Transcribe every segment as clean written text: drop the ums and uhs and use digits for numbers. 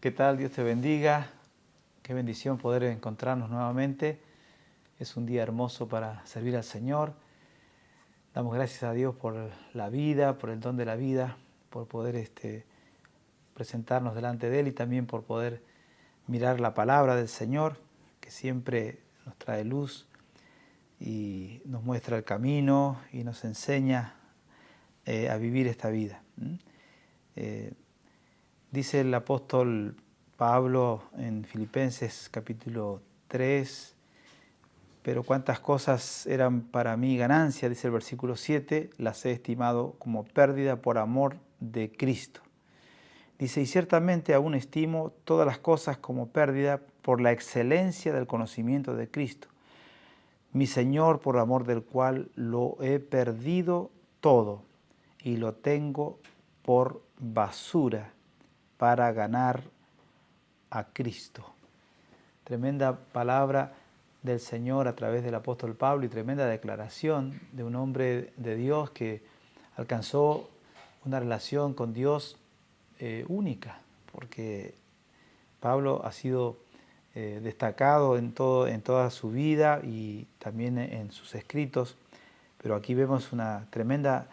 ¿Qué tal? Dios te bendiga. Qué bendición poder encontrarnos nuevamente. Es un día hermoso para servir al Señor. Damos gracias a Dios por la vida, por el don de la vida, por poder presentarnos delante de Él y también por poder mirar la palabra del Señor, que siempre nos trae luz y nos muestra el camino y nos enseña a vivir esta vida. Dice el apóstol Pablo en Filipenses capítulo 3, pero cuántas cosas eran para mí ganancia, dice el versículo 7, las he estimado como pérdida por amor de Cristo. Dice, y ciertamente aún estimo todas las cosas como pérdida por la excelencia del conocimiento de Cristo, mi Señor, por amor del cual lo he perdido todo y lo tengo por basura para ganar a Cristo. Tremenda palabra del Señor a través del apóstol Pablo y tremenda declaración de un hombre de Dios que alcanzó una relación con Dios única, porque Pablo ha sido destacado en toda su vida y también en sus escritos, pero aquí vemos una tremenda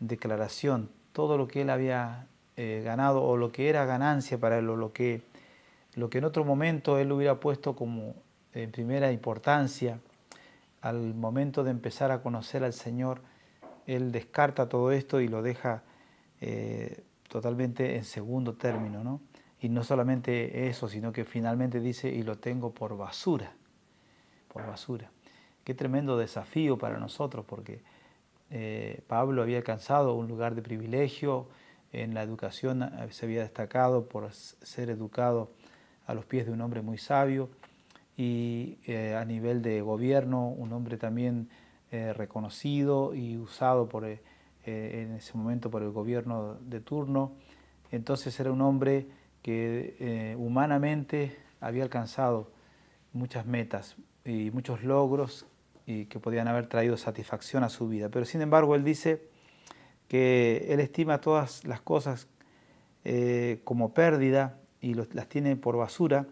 declaración, todo lo que él había ganado o lo que era ganancia para él o lo que en otro momento él hubiera puesto como en primera importancia, al momento de empezar a conocer al Señor, él descarta todo esto y lo deja totalmente en segundo término, ¿no? Y no solamente eso, sino que finalmente dice, y lo tengo por basura, por basura. Qué tremendo desafío para nosotros, porque Pablo había alcanzado un lugar de privilegio en la educación, se había destacado por ser educado a los pies de un hombre muy sabio y a nivel de gobierno, un hombre también reconocido y usado en ese momento por el gobierno de turno. Entonces era un hombre que humanamente había alcanzado muchas metas y muchos logros y que podían haber traído satisfacción a su vida. Pero sin embargo él dice que él estima todas las cosas como pérdida y las tiene por basura.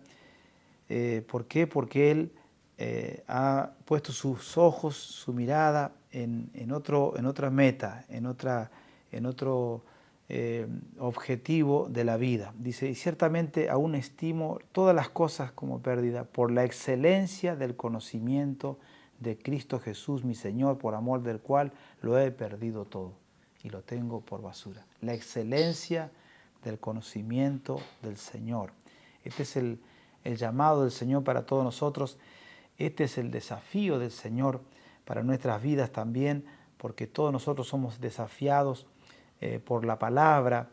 ¿Por qué? Porque él ha puesto sus ojos, su mirada en otra meta, en otro objetivo de la vida. Dice, y ciertamente aún estimo todas las cosas como pérdida por la excelencia del conocimiento de Cristo Jesús, mi Señor, por amor del cual lo he perdido todo y lo tengo por basura. La excelencia del conocimiento del Señor. Este es el llamado del Señor para todos nosotros. Este es el desafío del Señor para nuestras vidas también, porque todos nosotros somos desafiados por la palabra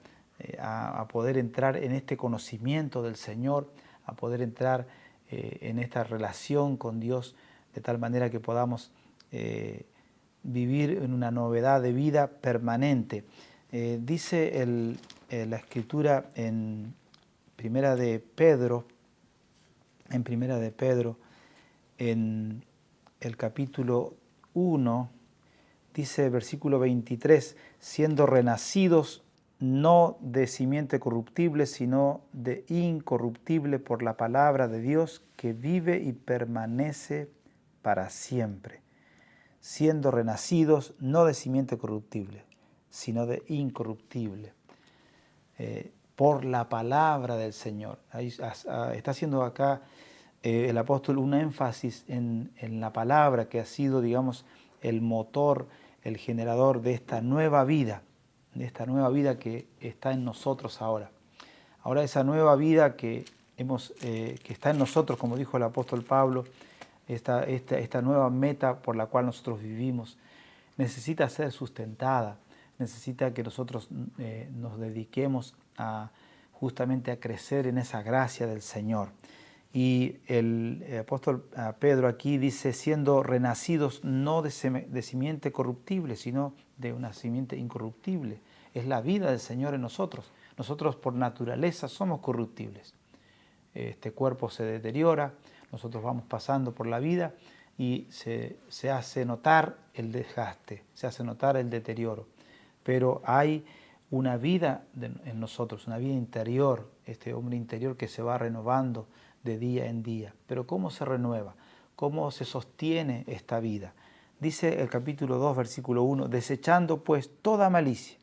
a poder entrar en este conocimiento del Señor, a poder entrar en esta relación con Dios, de tal manera que podamos vivir en una novedad de vida permanente. Dice la Escritura en Primera de Pedro, en el capítulo 1, dice versículo 23, siendo renacidos no de simiente corruptible, sino de incorruptible por la palabra de Dios que vive y permanece para siempre. Siendo renacidos no de simiente corruptible, sino de incorruptible. Por la palabra del Señor. Ahí está haciendo acá el apóstol un énfasis en la palabra que ha sido, digamos, el motor, el generador de esta nueva vida que está en nosotros ahora. Ahora esa nueva vida que está en nosotros, como dijo el apóstol Pablo, esta nueva meta por la cual nosotros vivimos, necesita ser sustentada, necesita que nosotros nos dediquemos justamente a crecer en esa gracia del Señor. Y el apóstol Pedro aquí dice, siendo renacidos no de simiente corruptible, sino de una simiente incorruptible. Es la vida del Señor en nosotros. Nosotros por naturaleza somos corruptibles. Este cuerpo se deteriora, nosotros vamos pasando por la vida y se hace notar el desgaste, se hace notar el deterioro. Pero hay una vida en nosotros, una vida interior, este hombre interior que se va renovando de día en día. Pero ¿cómo se renueva? ¿Cómo se sostiene esta vida? Dice el capítulo 2, versículo 1, desechando pues toda malicia,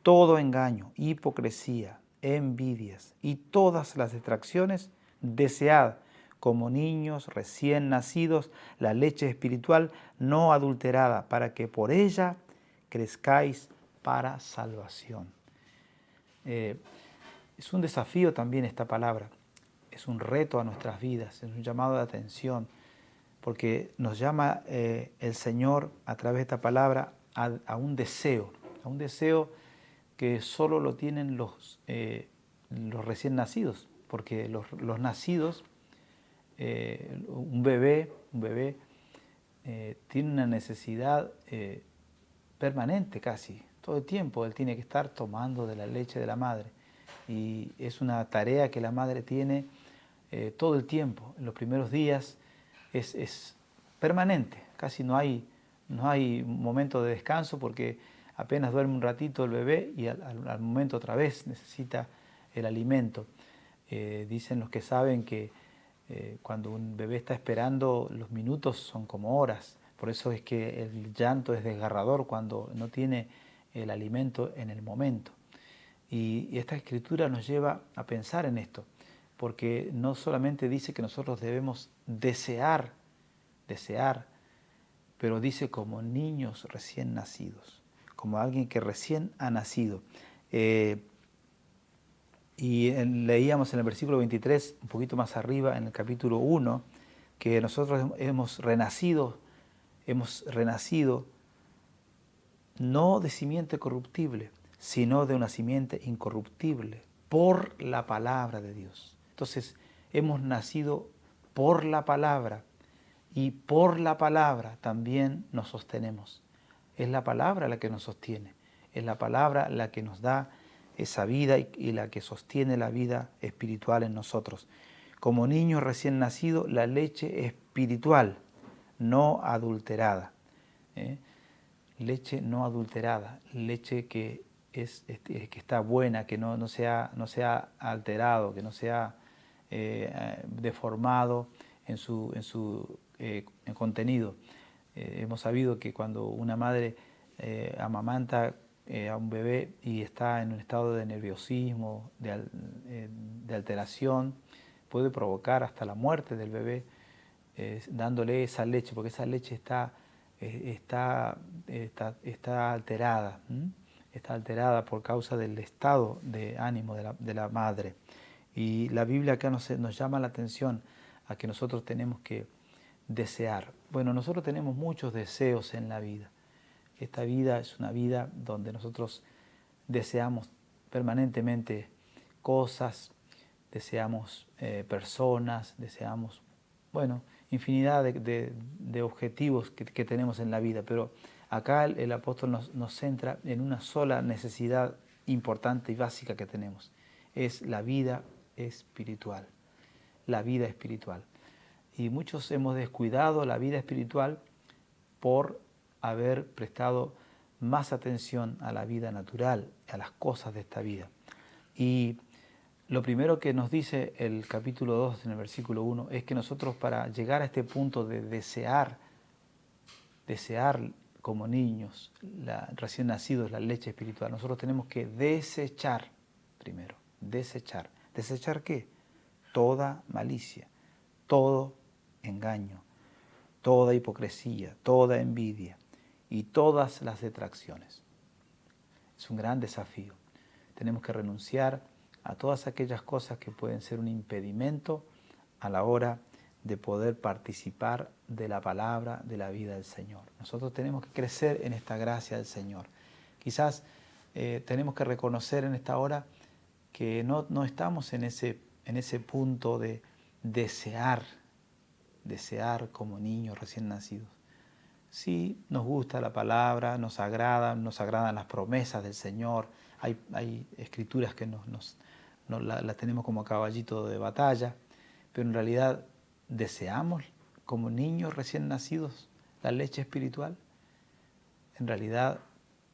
todo engaño, hipocresía, envidias y todas las distracciones, desead como niños recién nacidos la leche espiritual no adulterada, para que por ella crezcáis para salvación. Es un desafío también esta palabra, es un reto a nuestras vidas, es un llamado de atención, porque nos llama el Señor a través de esta palabra a un deseo que solo lo tienen los recién nacidos, porque los nacidos, un bebé tiene una necesidad permanente casi, todo el tiempo él tiene que estar tomando de la leche de la madre, y es una tarea que la madre tiene todo el tiempo. En los primeros días es permanente, casi no hay momento de descanso, porque apenas duerme un ratito el bebé y al momento otra vez necesita el alimento. Dicen los que saben que cuando un bebé está esperando, los minutos son como horas. Por eso es que el llanto es desgarrador cuando no tiene el alimento en el momento. Y esta escritura nos lleva a pensar en esto, porque no solamente dice que nosotros debemos desear, pero dice como niños recién nacidos, como alguien que recién ha nacido. Leíamos en el versículo 23, un poquito más arriba, en el capítulo 1, que nosotros hemos renacido no de simiente corruptible, sino de una simiente incorruptible, por la palabra de Dios. Entonces, hemos nacido por la palabra, y por la palabra también nos sostenemos. Es la palabra la que nos sostiene, es la palabra la que nos da esa vida y la que sostiene la vida espiritual en nosotros. Como niños recién nacidos, la leche espiritual, no adulterada. Leche no adulterada, leche que que está buena, que no sea alterado, que no sea deformado en su contenido. Hemos sabido que cuando una madre amamanta a un bebé y está en un estado de nerviosismo, de alteración, puede provocar hasta la muerte del bebé dándole esa leche, porque esa leche está alterada, está alterada por causa del estado de ánimo de la madre. Y la Biblia acá nos llama la atención a que nosotros tenemos que desear. Bueno, nosotros tenemos muchos deseos en la vida. Esta vida es una vida donde nosotros deseamos permanentemente cosas, deseamos personas, deseamos, bueno, infinidad de objetivos que tenemos en la vida, pero acá el apóstol nos centra en una sola necesidad importante y básica que tenemos, es la vida espiritual, la vida espiritual. Y muchos hemos descuidado la vida espiritual por haber prestado más atención a la vida natural, a las cosas de esta vida. Y lo primero que nos dice el capítulo 2 en el versículo 1 es que nosotros, para llegar a este punto de desear como niños, recién nacidos, la leche espiritual, nosotros tenemos que desechar primero, desechar. ¿Desechar qué? Toda malicia, todo engaño, toda hipocresía, toda envidia y todas las detracciones. Es un gran desafío. Tenemos que renunciar a todas aquellas cosas que pueden ser un impedimento a la hora de poder participar de la palabra de la vida del Señor. Nosotros tenemos que crecer en esta gracia del Señor. Quizás tenemos que reconocer en esta hora que no estamos en ese punto de desear como niños recién nacidos. Sí, nos gusta la palabra, nos agradan las promesas del Señor. Hay escrituras que las tenemos como caballito de batalla, pero en realidad deseamos como niños recién nacidos la leche espiritual. En realidad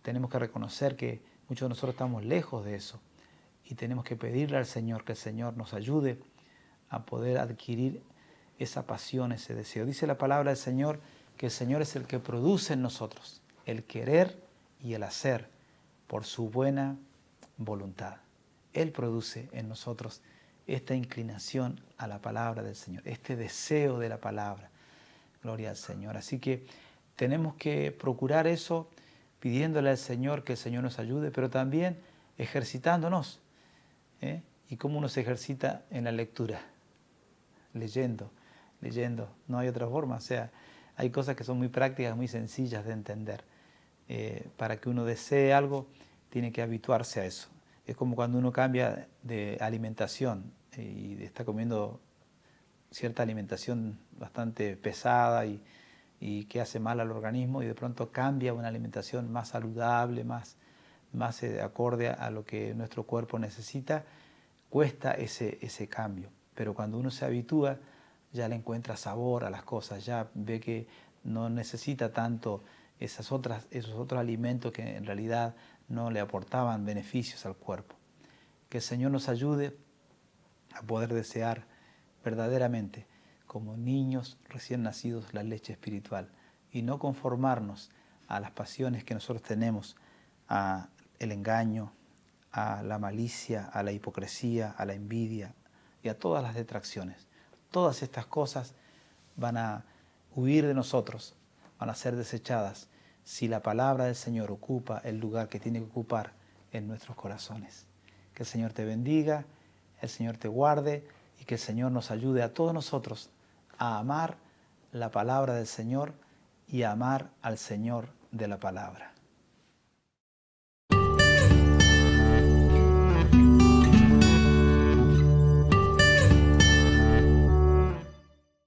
tenemos que reconocer que Muchos de nosotros estamos lejos de eso y tenemos que pedirle al Señor que el Señor nos ayude a poder adquirir esa pasión, ese deseo. Dice la palabra del Señor que el Señor es el que produce en nosotros el querer y el hacer por su buena voluntad. Él produce en nosotros esta inclinación a la palabra del Señor, este deseo de la palabra. Gloria al Señor. Así que tenemos que procurar eso pidiéndole al Señor que el Señor nos ayude, pero también ejercitándonos. ¿Y cómo uno se ejercita en la lectura? Leyendo. No hay otra forma. O sea, hay cosas que son muy prácticas, muy sencillas de entender. Para que uno desee algo, tiene que habituarse a eso. Es como cuando uno cambia de alimentación y está comiendo cierta alimentación bastante pesada y que hace mal al organismo, y de pronto cambia a una alimentación más saludable, más acorde a lo que nuestro cuerpo necesita. Cuesta ese cambio, pero cuando uno se habitúa ya le encuentra sabor a las cosas, ya ve que no necesita tanto esos otros alimentos que en realidad no le aportaban beneficios al cuerpo. Que el Señor nos ayude a poder desear verdaderamente, como niños recién nacidos, la leche espiritual y no conformarnos a las pasiones que nosotros tenemos, a el engaño, a la malicia, a la hipocresía, a la envidia y a todas las detracciones. Todas estas cosas van a huir de nosotros, van a ser desechadas si la palabra del Señor ocupa el lugar que tiene que ocupar en nuestros corazones. Que el Señor te bendiga, el Señor te guarde y que el Señor nos ayude a todos nosotros a amar la palabra del Señor y a amar al Señor de la palabra.